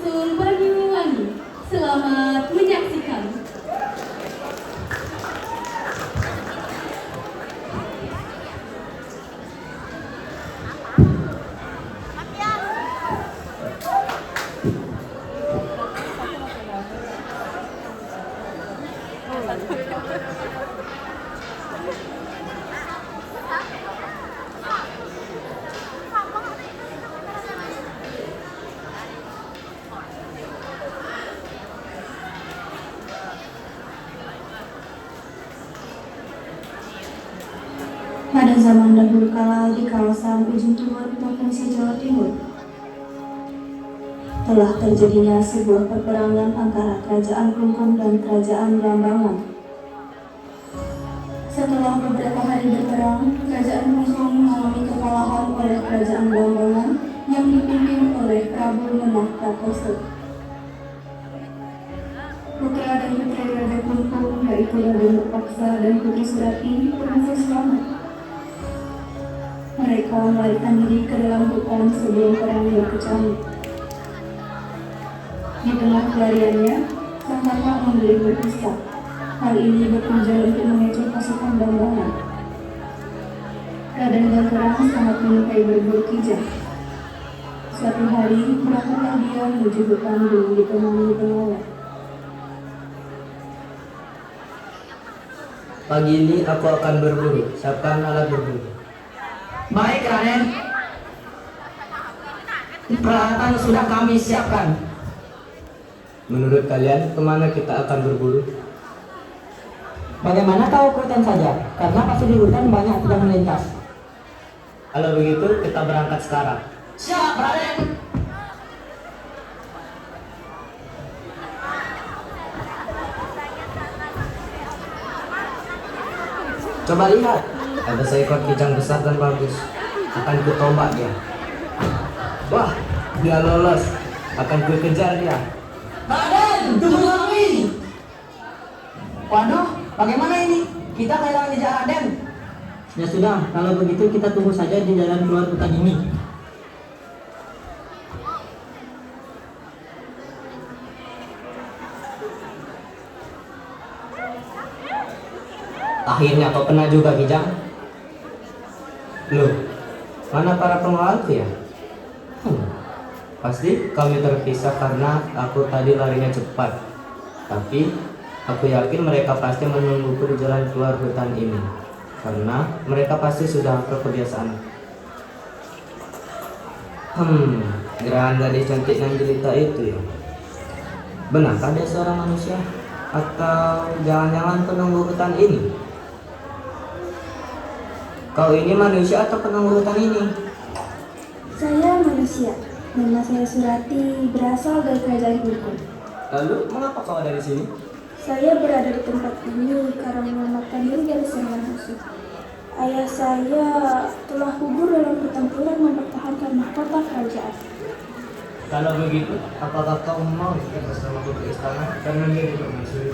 Dusun Banyuwangi. Selamat menyaksikan. Pada zaman dahulu kala di kawasan ujung timur Provinsi Jawa Timur telah terjadinya sebuah peperangan antara Kerajaan Klungkung dan Kerajaan Blambangan. Setelah beberapa hari berperang, Kerajaan Klungkung mengalami kekalahan oleh Kerajaan Blambangan yang dipimpin oleh Prabu Menah Prakoso. Putra dan putri Raja Klungkung yaitu Raden Paksa dan Putri Surati berhasil selamat. Mereka melarikan diri ke dalam hutan sebelum perang berkecamuk. Di tengah pelariannya, sang kakak membeli berpisah. Hal ini bertujuan untuk mengecoh pasukan Blambangan. Raden Gangkerang sangat menyukai berburu kijang. Suatu hari, berangkatlah dia menuju hutan dengan ditemani pengawal. Pagi ini aku akan berburu. Siapkan alat berburu. Baik, Raden. Peralatan sudah kami siapkan. Menurut kalian, kemana kita akan berburu? Bagaimana kau ikutin saja? Karena pasti di hutan banyak yang melintas. Kalau begitu, kita berangkat sekarang. Siap, Raden. Coba lihat, ada seekor kijang besar dan bagus. Akan kutombak dia. Wah, dia lolos. Akan kukejar dia. Raden, tunggu kami. Waduh, bagaimana ini? Kita kehilangan jejak Raden. Ya sudah, kalau begitu kita tunggu saja di jalan keluar hutan ini. Akhirnya kau kena juga, kijang. Loh, mana para pengawalku ya? Pasti kami terpisah karena aku tadi larinya cepat. Tapi aku yakin mereka pasti menungguku di jalan keluar hutan ini, karena mereka pasti sudah kebiasaan. Gerahan gadis cantik dan jelita itu ya. Benarkah dia seorang manusia? Atau jangan-jangan penunggu hutan ini? Kau ini manusia atau penunggu hutan ini? Saya manusia. Nama saya Surati, berasal dari Kerajaan Klungkung. Lalu, mengapa kau ada di sini? Saya berada di tempat ini karena menyelamatkan diri dari serangan musuh. Ayah saya telah gugur dalam pertempuran mempertahankan mahkota kerajaan. Kalau begitu, apakah kau mau ikut bersamaku ke istana dan menjadi permaisuri?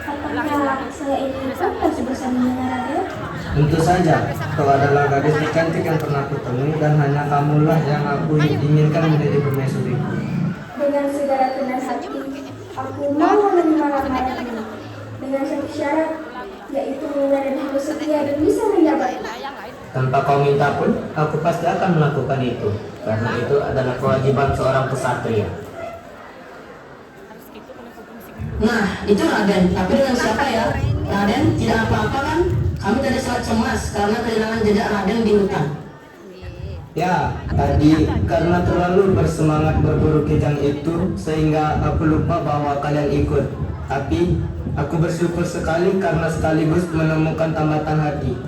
Apakah saya ini pantas bersama dengan Raden? Tentu saja, kau adalah gadis tercantik yang pernah kutemui dan hanya kamulah yang aku inginkan menjadi permaisuri. Dengan segala tenang hati, aku mau menerima lamaran ini. Dengan satu syarat, yaitu Raden harus setia dan bisa menjabatku. Tanpa kau minta pun, aku pasti akan melakukan itu, karena itu adalah kewajiban seorang kesatria. Nah, itu Raden. Tapi dengan siapa ya? Raden, tidak apa-apa kan? Kami tadi sangat cemas karena kehilangan jejak Raden di hutan. Ya, tadi karena terlalu bersemangat berburu kijang itu sehingga aku lupa bahwa kalian ikut. Tapi aku bersyukur sekali karena sekaligus menemukan tambatan hati.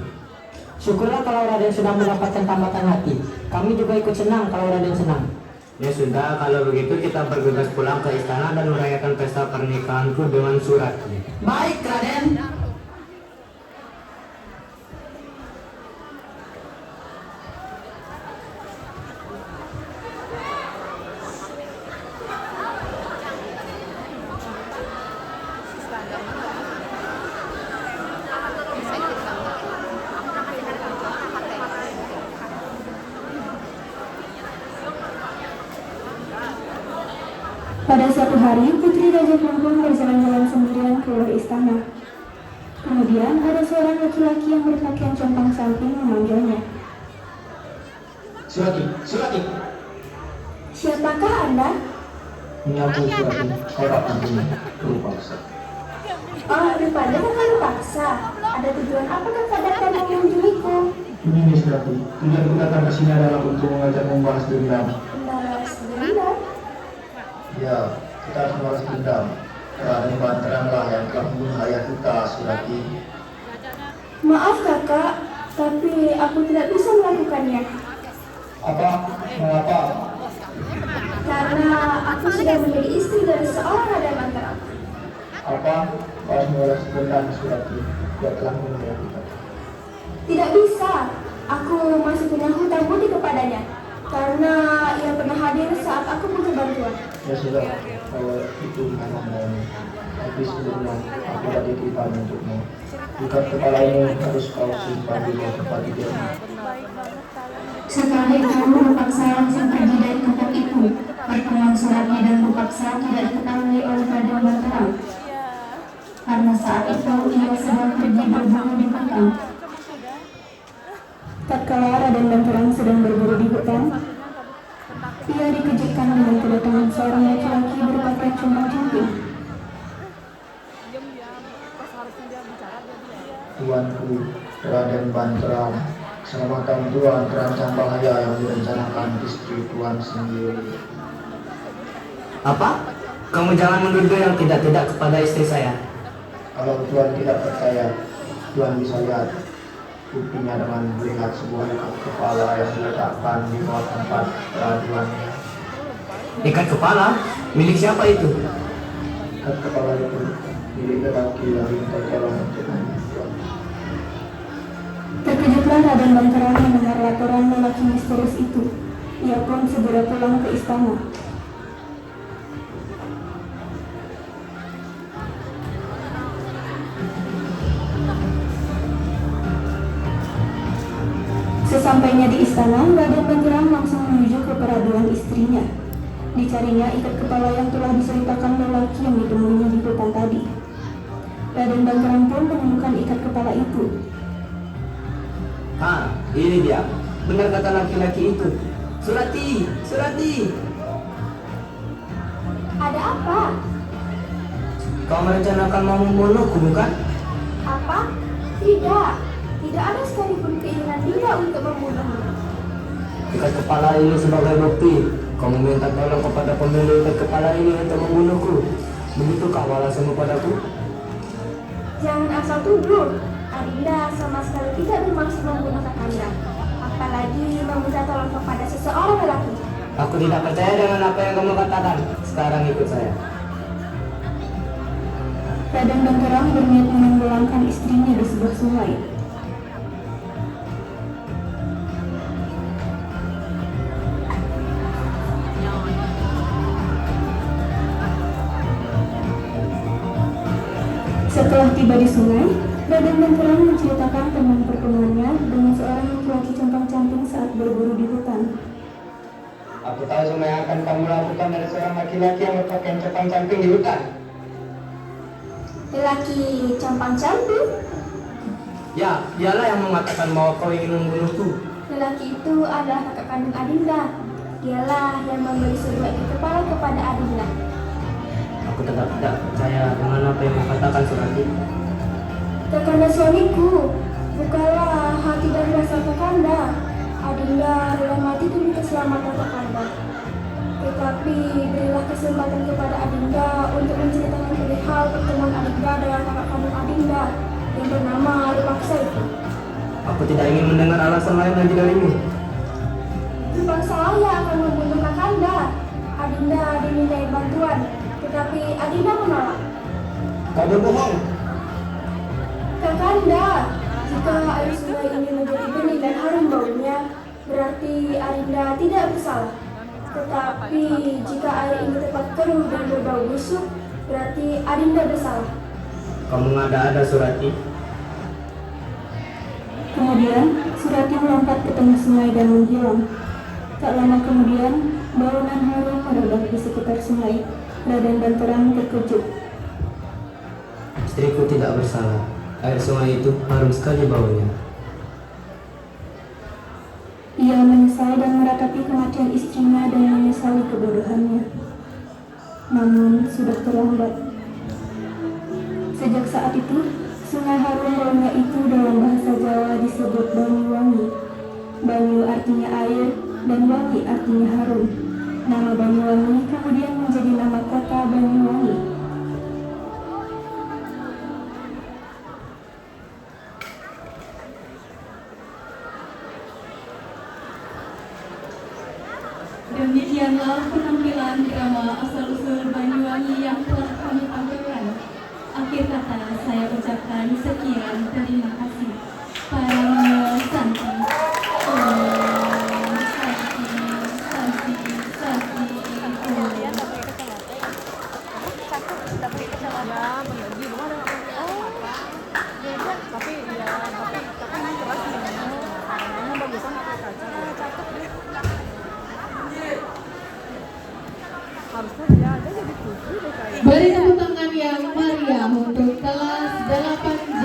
Syukurlah kalau Raden sudah mendapatkan tambatan hati. Kami juga ikut senang kalau Raden senang. Ya sudah, kalau begitu kita bergegas pulang ke istana dan merayakan pesta pernikahanku dengan Surati. Baik, Raden. Pada suatu hari, Putri Raja Kelungkung berjalan-jalan sendirian keluar istana. Kemudian ada seorang laki-laki yang berpakaian compang-camping memanggilnya. Surati, Surati. Siapakah Anda? Ini aku Surati, orang antunya, perlu paksa. Oh, rupanya terlalu paksa. Ada tujuan apakah pada kamu mengunjungiku? Ini Surati, tujuan kita datang ke sini adalah untuk mengajak membahas dendam. Membalas dendam? Ya, kita harus membalas dendam. Karena Banteranlah yang telah membunuh ayah kita, Surati. Maaf kakak, tapi aku tidak bisa melakukannya. Apa? Mengapa? Karena aku sudah menjadi istri dari seorang Raden Mantara. Apa? Harus membalas dendam, Surati. Dia telah membunuh ayah kita. Tidak bisa. Aku masih punya hutang budi kepadanya. Karena ia pernah hadir saat aku butuh bantuan. Ya sudah, kalau itu memang maumu. Tapi sebelumnya, aku ada titipan untukmu. Ikat kepala ini harus kau simpan di luar tempat tidurmu. Setelah itu, Rupaksa langsung pergi dari tempat itu. Pertemuan Surati dan Rupaksa tidak diketahui oleh Raden Banterang. Karena saat itu ia sedang pergi berburu di hutan. Tatkala Raden Banterang sedang berburu di hutan, ia dikejutkan dengan kedatangan seorang laki-laki berpakaian compang-camping. Tuanku, Raden Banterang, keselamatan Tuan terancam bahaya yang direncanakan istri Tuan sendiri. Apa? Kamu jangan menuduh yang tidak-tidak kepada istri saya. Kalau Tuan tidak percaya, Tuan bisa lihat buktinya dengan melihat sebuah ikat kepala yang diletakkan di bawah tempat peraduannya. Ikat kepala? Milik siapa itu? Ikat kepala itu milik lelaki yang minta tolong untuk Tuan. Terkejutlah Raden Banterang mendengar laporan lelaki misterius itu. Ia pun segera pulang ke istana. Sesampainya di istana, Raden Banterang langsung menuju ke peraduan istrinya. Dicarinya ikat kepala yang telah diseritakan lelaki yang ditemuinya di hutan tadi. Raden Banterang pun menemukan ikat kepala itu. Ini dia. Benar kata laki-laki itu. Surati, Surati. Ada apa? Kau merencanakan mau membunuhku, bukan? Apa? Tidak. Tidak ada sekalipun keinginan dia untuk membunuhmu. Ikat kepala ini sebagai bukti. Kau meminta tolong kepada pemilik ikat kepala ini untuk membunuhku. Begitukah balasanmu padaku? Jangan asal tuduh. Adinda sama sekali tidak bermaksud membunuh Kakanda. Apalagi meminta tolong kepada seseorang lelaki. Aku tidak percaya dengan apa yang kamu katakan. Sekarang ikut saya. Raden Banterang berniat menenggelamkan istrinya di sebuah sungai. Setelah tiba di sungai, Raden Banterang menceritakan tentang pertemuannya dengan seorang laki-laki compang-camping saat berburu di hutan. Aku tahu semua yang akan kamu lakukan dari seorang laki-laki yang berpakaian compang-camping di hutan. Lelaki compang-camping? Ya, dialah yang mengatakan bahwa kau ingin membunuhku. Lelaki itu adalah kakak kandung Adinda. Dialah yang memberi sebuah ikat kepala kepada Adinda. Aku tetap tidak percaya dengan apa yang kau katakan, Surati. Kakanda suamiku, bukalah hati dan rasa Kakanda. Adinda rela mati demi keselamatan Kakanda. Tetapi berilah kesempatan kepada Adinda untuk menceritakan perihal pertemuan Adinda dengan kakak kandung Adinda yang bernama Rupaksa itu. Aku tidak ingin mendengar alasan lain lagi darimu. Rupaksa yang akan membunuh Kakanda. Adinda dimintai bantuan, tetapi Adinda menolak. Kau berbohong. Kakanda, jika air sungai ini menjadi bening dan harum baunya, berarti Adinda tidak bersalah. Tetapi jika air ini tetap keruh dan berbau busuk, berarti Adinda bersalah. Kau mengada-ada, Surati. Kemudian, Surati melompat ke tengah sungai dan menghilang. Tak lama kemudian, bau nan harum merebak di sekitar sungai. Raden Banterang terkejut. Istriku tidak bersalah. Air sungai itu harum sekali baunya. Ia menyesal dan meratapi kematian istrinya dan menyesali kebodohannya. Namun sudah terlambat. Sejak saat itu, sungai harum baunya itu dalam bahasa Jawa disebut Banyuwangi. Banyu artinya air dan wangi artinya harum. Nama Banyuwangi kemudian menjadi nama kota Banyuwangi. Demikianlah penampilan drama asal-usul Banyuwangi yang telah kami tampilkan. Akhir kata saya ucapkan sekian, terima kasih. Parang Santi. Santi. Beri tepuk tangan yang meriah untuk kelas 8J.